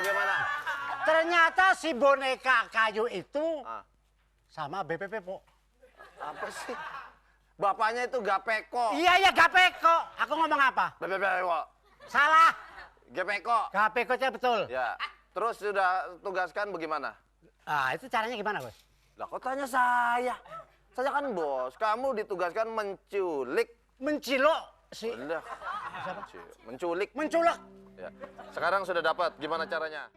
bagaimana? Ternyata si boneka kayu itu sama BPP, Po. Apa sih? Bapaknya itu Gapeko. Iya, Gapeko. Aku ngomong apa? Bepeko. Salah. Gapeko. Gapeko-nya betul. Ya. Terus sudah tugaskan bagaimana? Ah, itu caranya gimana, Bos? Lah kok tanya saya? Saya kan bos. Kamu ditugaskan menculik. Mencilok si Udah. siapa? Menculik. Menculak. Ya. Sekarang sudah dapat. Gimana caranya?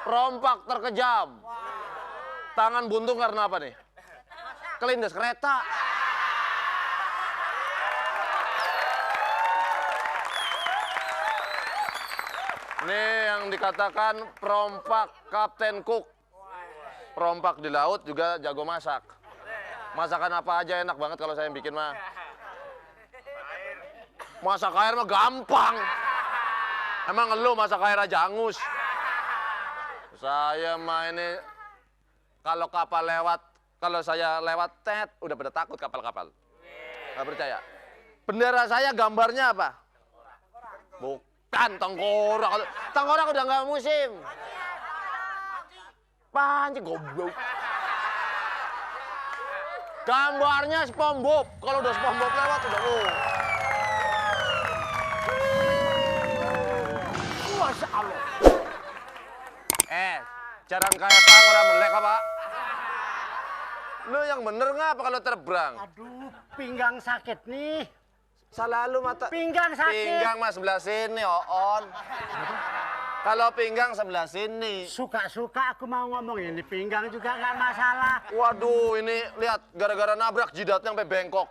Perompak terkejam. Tangan buntung karena apa nih? Kelindes kereta. Ini yang dikatakan perompak Kapten Cook. Perompak di laut juga jago masak. Masakan apa aja enak banget kalau saya yang bikin mah. Masak air mah gampang. Emang elu masak air aja angus. Saya mah ini kalau kapal lewat, kalau saya lewat udah pada takut kapal-kapal. Nggak percaya. Bendera saya gambarnya apa? Bukan tengkorak. Tengkorak udah nggak musim. Panci goblok. Gambarnya SpongeBob. Kalau udah SpongeBob lewat udah Masya Allah. Jarang kayak Pak orang melek apa? Lu yang bener ngapa kalau terbang? Aduh, pinggang sakit nih. Selalu mata. Pinggang sakit. Pinggang mas sebelah sini, Oon. Kalau pinggang sebelah sini. Suka-suka aku mau ngomong ini pinggang juga nggak masalah. Waduh, ini lihat gara-gara nabrak jidatnya sampai bengkok.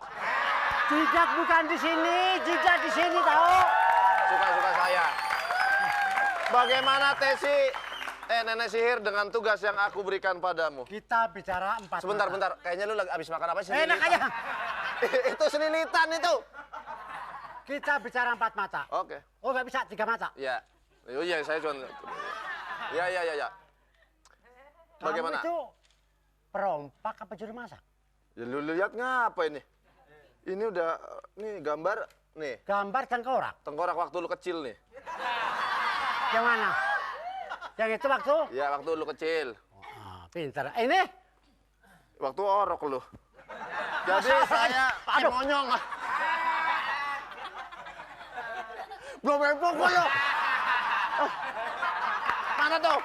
Jidat bukan di sini, jidat di sini tahu. Suka-suka saya. Bagaimana Tesi? Nenek sihir dengan tugas yang aku berikan padamu. Kita bicara empat. Sebentar, mata. bentar. Kayaknya lu lagi abis makan apa sih? Enak aja. Itu selilitan itu. Kita bicara empat mata. Oke. Oh nggak bisa 3 mata. Ya. Oh iya, saya cuma. Ya. Bagaimana? Kamu itu perompak apa juru masak? Ya lu lihat ngapa ini? Ini udah, nih gambar, nih. Gambar tengkorak. Tengkorak waktu lu kecil nih. Yang mana? Yang itu waktu? Ya, waktu lu kecil. Pintar. Ini? Waktu orok lu. Jadi saya monyong. Belum pukul lu. Mana tuh?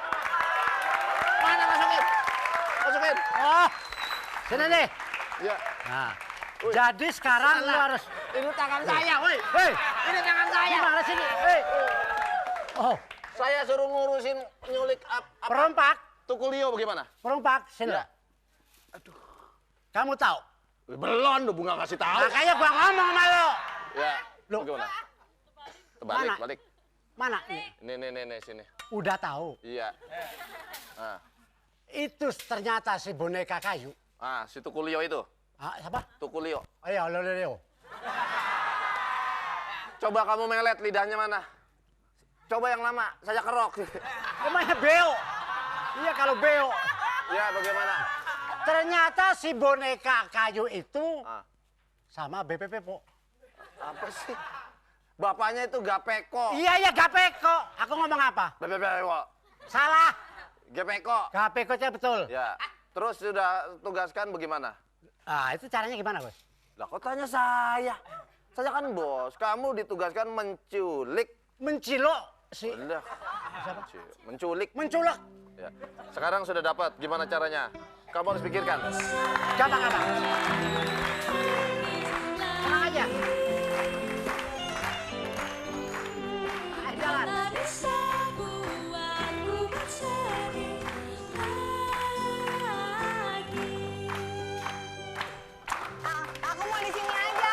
Mana masukin? Masukin. Oh, sini nih. Ya. Nah, jadi sekarang lu harus. Ini tangan saya, woi. Hei, Ini tangan saya. gimana sini? Hei. Oh, Saya suruh ngurusin nyulik apa? perompak. Tukulio bagaimana? Perompak, sini. Ya. Aduh. Kamu tahu? Belum, lu bunga kasih tahu. Makanya gua ngomong sama lo. Ya. Loh. Bagaimana? Mana? Balik. Mana? Nih, sini. Udah tahu. Iya. Nah. Itu ternyata si boneka kayu. Si Tukulio itu. Siapa? Tukulio. Ayo, lo. Coba kamu melet lidahnya mana? Coba yang lama, saya kerok. Namanya beo. Iya kalau beo. Ya, bagaimana? Ternyata si boneka kayu itu sama BPP, Po. Apa sih? Bapaknya itu Gapeko. Iya, Gapeko. Aku ngomong apa? Bepeko. Salah. Gapeko. Gapeko-nya betul. Ya. Terus sudah tugaskan bagaimana? Itu caranya gimana, Bos? Lah kok tanya saya? Saya kan bos. Kamu ditugaskan menculik. Mencilok si Udah. siapa? Menculik. Menculak. Ya. Sekarang sudah dapat. Gimana caranya? Kamu harus pikirkan. Gampang. Tenang aja. Ayo jalan. Aku mau di sini aja.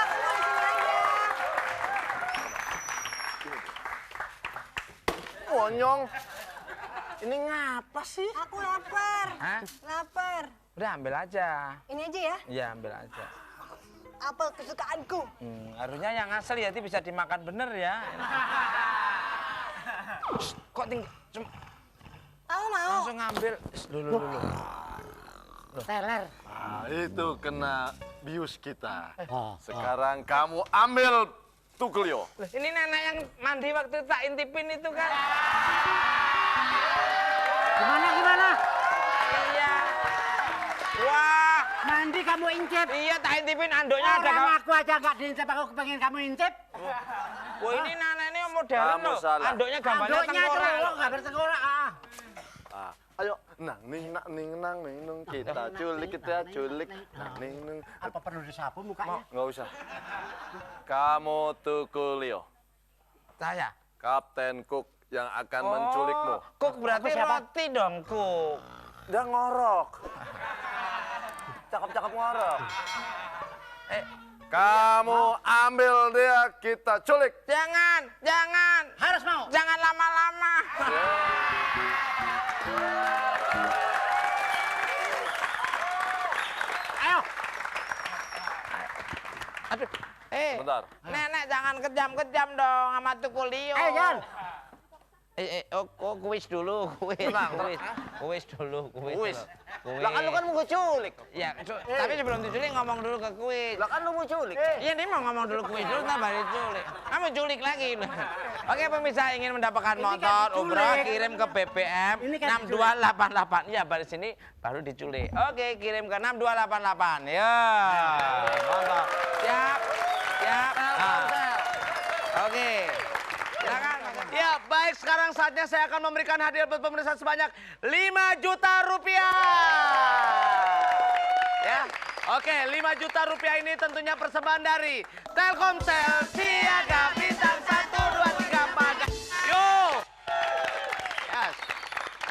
Monyong. Ini ngapa sih? Aku lapar. Hah? Lapar. Udah ambil aja. Ini aja ya, Iya ambil aja. apel kesukaanku. Harusnya yang asli ya bisa dimakan bener ya. Shh, kok tinggal cuma Aku mau. langsung ngambil. Shh, dulu. Teler. Nah, itu kena bius kita. Oh, Sekarang kamu ambil Tukulio. Ini nenek yang mandi waktu tak intipin itu kan. Gimana? Iya. Wah. Mandi kamu intip. Iya, tak intipin anduknya ada. Orang aku aja nggak diintip, aku pengen kamu intip. Wah, ini nenek ini modern Kamu loh. salah. Anduknya gambarnya Anduknya tengkorak. celok, nggak bertengkorak. Ah, ayo, nang ning nung kita culik nang ning nung. Apa perlu disapu mukanya? Nggak usah. Kamu Tukulio, Saya. Kapten Cook yang akan menculikmu. Kuk berarti Aku siapa? roti dong, Kuk. Dia ngorok. Cakep-cakep ngorok. Kamu ambil dia, kita culik. Jangan. Harus mau. Jangan lama-lama. Ayo. Aduh. Bentar. Nenek jangan kejam-kejam dong sama Tukulio. Ayo, Jan. Kuis dulu, kuis dulu. Kuis. Lah kan lu kan mau culik. Ya, tapi sebelum diculik ngomong dulu ke kuis. Lah kan lu mau culik. Iya, dia mau ngomong dulu kuis dulu, ntar baru diculik. Kamu culik lagi. Oke, pemirsa ingin mendapatkan Ini kan motor diculik. umroh, kirim ke BBM Ini kan 6288. Ya, baru sini baru diculik. Oke, kirim ke 6288. Ya, mantap. Siap. Oke. Silakan. Ya, baik, sekarang saatnya saya akan memberikan hadiah buat pemirsa sebanyak 5 juta rupiah. Ya, oke, 5 juta rupiah ini tentunya persembahan dari Telkomsel Siaga Bintang 123 Padang. Yo. Yes.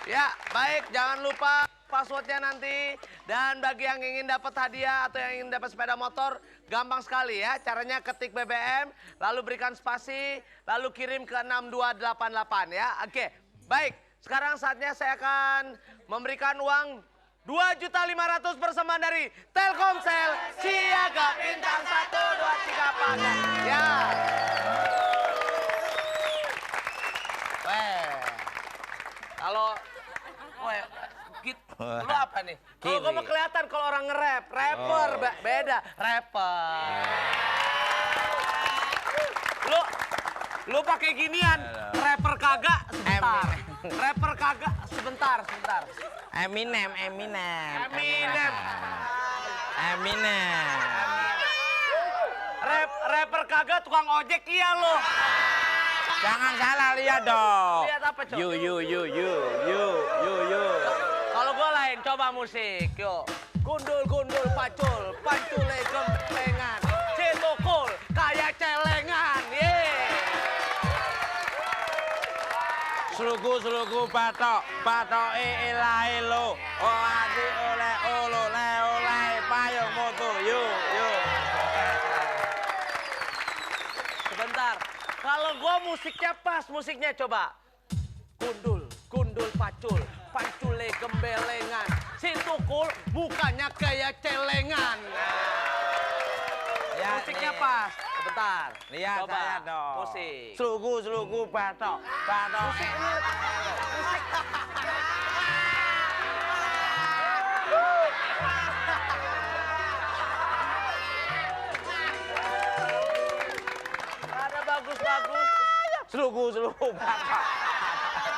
Ya, baik, jangan lupa passwordnya nanti. Dan bagi yang ingin dapat hadiah atau yang ingin dapat sepeda motor, gampang sekali ya. Caranya ketik BBM, lalu berikan spasi, lalu kirim ke 6288 ya. Oke, baik. Sekarang saatnya saya akan memberikan uang 2.500.000 persembahan dari Telkomsel Siaga Bintang 123 Padang. Ya. Kalau lu apa nih? Kalau gue mau kelihatan kalau orang nge-rap, rapper beda, rapper. Lu pakai ginian, rapper kagak sebentar. Rapper kagak sebentar. Eminem. Rapper kagak tukang ojek iya lo. Jangan salah lihat dong. Lihat apa, Cok? You. Kalau gue lain, coba musik, yuk. Gundul, pacul, gempengan. Cetokul, kayak celengan, Slugu patok ilahi lo. Oh ati oleh olo oleh payung moto yo. Sebentar, kalau gue musiknya pas, musiknya coba. Gundul, pacule gembelengan. Sintukul, mukanya kayak celengan. Ya, Musiknya nih. pas. Sebentar. Lihat coba. saya dong. Musik. Slugu patok. Musik. Ada bagus-bagus. Slugu patok.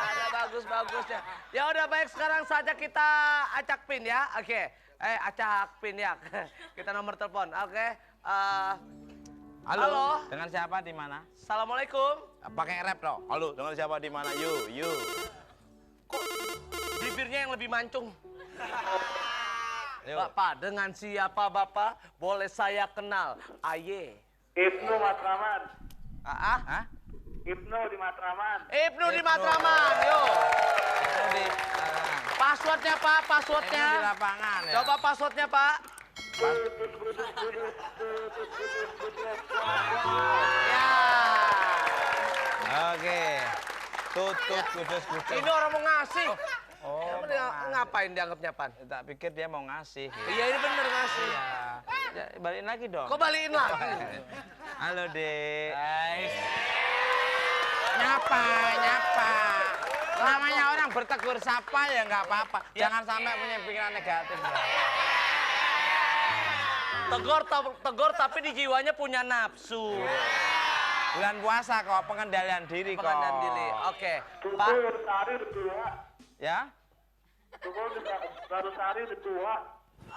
Ada bagus-bagusnya. Ya udah baik, sekarang saja kita acak pin ya. Oke. Acak pin ya. Kita nomor telepon. Oke. Halo. Dengan siapa di mana? Assalamualaikum. Pakai rap dong. Halo, dengan siapa di mana? You. Bibirnya yang lebih mancung. Yuk. Bapak, dengan siapa Bapak? Boleh saya kenal? Aye. Ibnu Matraman. Hah? Ibnu di Matraman. Ibnu di Matraman, yuk. Itu di Passwordnya Pak, passwordnya. Ini di lapangan ya. Coba passwordnya Pak. Ya. Oke. Tutup kudus. Ini orang mau ngasih. Oh, Dia ngapain dianggapnya Pan? tak pikir dia mau ngasih. Iya ini bener ngasih. Iya. Ya, balikin lagi dong. Kok balikin lagi? Halo, Dek. Hai. Nyapa. Namanya orang bertegur sapa ya nggak apa-apa. Jangan sampai punya pikiran negatif. Tegur tapi di jiwanya punya nafsu. Bulan puasa kok, pengendalian diri kok. Pengendalian diri. Oke. Pak. Tukul baru sehari udah tua. Ya? Tukul baru sehari udah tua.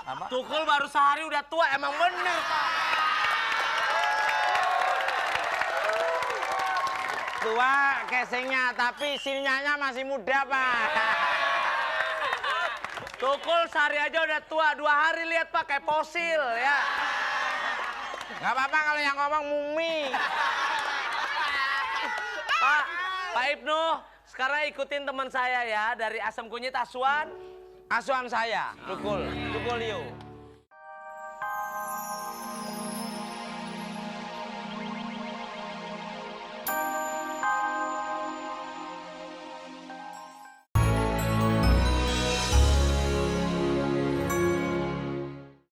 Apa? Tukul baru sehari udah tua, emang bener Pak. Tua casingnya, tapi sinyalnya masih muda, Pak. Tukul sehari aja udah tua, 2 hari lihat Pak kayak fosil ya. Nggak apa-apa kalau yang ngomong mumi. Pak Ibnu, sekarang ikutin teman saya ya dari Asam Kunyit Asuhan. Asuhan saya, Tukul Liu.